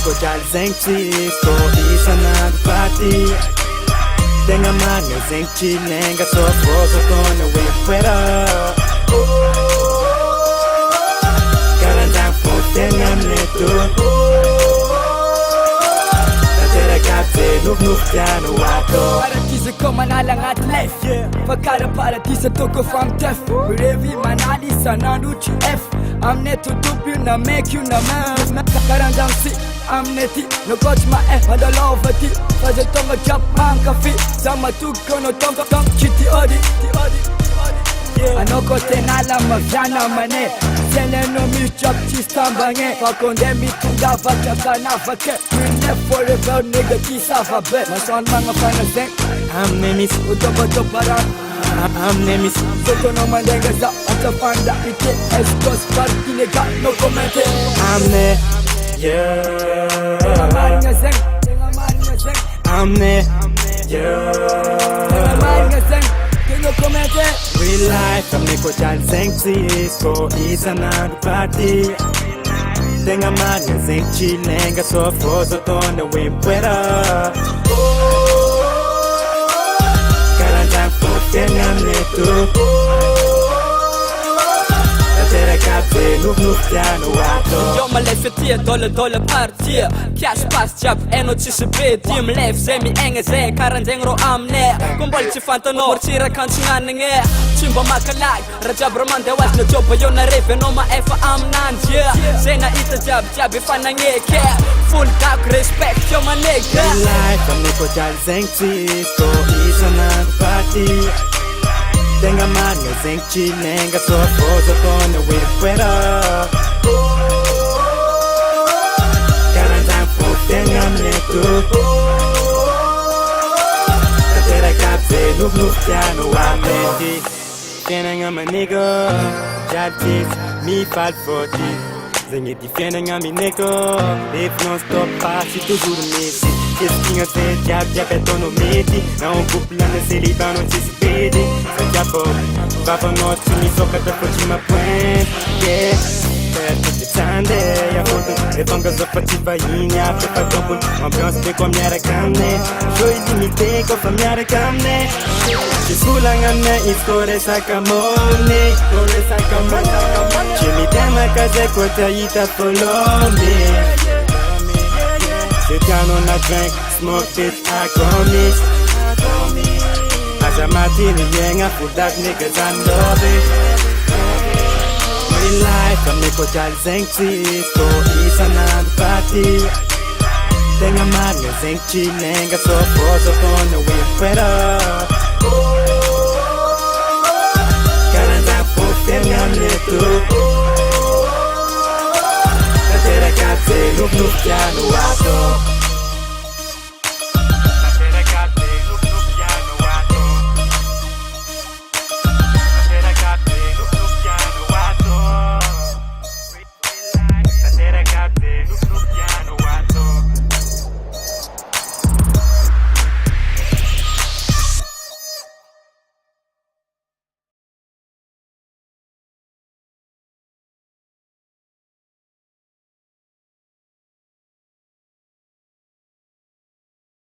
kojaly zegny tsisy kô isan'andro party tegna marigna zegny tsy lenga sô vôzo ataona hoe poera karandragny fô tegna aminay tô taterakabe nofinofy tiano atô paradisa ko manala agnaty lef fa kara paradisa toko fa mitefo mirevy manaly isan'andro tsy f aminay totompo io na maiky io na mans karandragno si aminay ty nokôtry ma f mandalôva ty fa zay tonga jiaby mankafy za matoky anao tonga tsy ty ody anao kô tena la maviana manay Seleno mi job cheese tambangé Fakonde mi tunga vaka kanavake Minne forever nigga ki sava be Mason manga fana zeng Amne mis Utoba toparan Amne mis Soto no mandenga za Atafanda ite Escos party nigga no commente Amne Yeah Maringa zeng Maringa zeng Amne Yeah Maringa zeng no commente Real life amne ko chan zeng cisco isan'andro party Tenga marigna zegny tsy lenga sô vôzo ataona hoe poera karandragny fô tegna aminay tô taterakabe nofinofy tiano atô Yo malay fetia dôla partia Kiasy pasy jiaby hainao tsisy be Dia milevy zay miaigna zay karanjegny rô aminay Ko mbola tsy fantanao moritsirakantsignanagny Tsy mba makalagy raha jiaby ra mandeha hoazy na joba eo narevy anao maefa aminanjy Zay nahita jiaby efa nagneky Full dako respect yo maneky life amne ko jaly zegny cisco isan'andro party Tenga marigna zegny tsy lenga sô vôzo ataona hoe poera karandragny fô tegna aminay tô taterakabe nofinofy tiano amety fiainagna manigo jiaby tsisy mifaly fôty zegny edy fiainagna mineko rehefa non stop pasy toujours misy kesikigna zay jiaby ataonao mety na on couple na célibanao tsisy bedy Sakiapo, vavanao tsy misokatra fô tsy mapoint Yeah, perty tsande yafoto Rehefa fa tsy vahiny after fa tompony Ambiance be koa miaraka aminay Show illimité koa fa miaraka aminay Tsy solagna aminay izy koa resaka momny Tsy mitemaka zay koa tsy ahita folomny Se tianao na drink, smoke bitch, I promise Aza matiny iegna fodaky nigga zany love Real life amne ko jaly zegny cisco isan'andro party Tegna marigna zegny tsy lenga sô vôzo ataona hoe poera karandragny fô tegna aminay tô taterakabe nofinofy tiano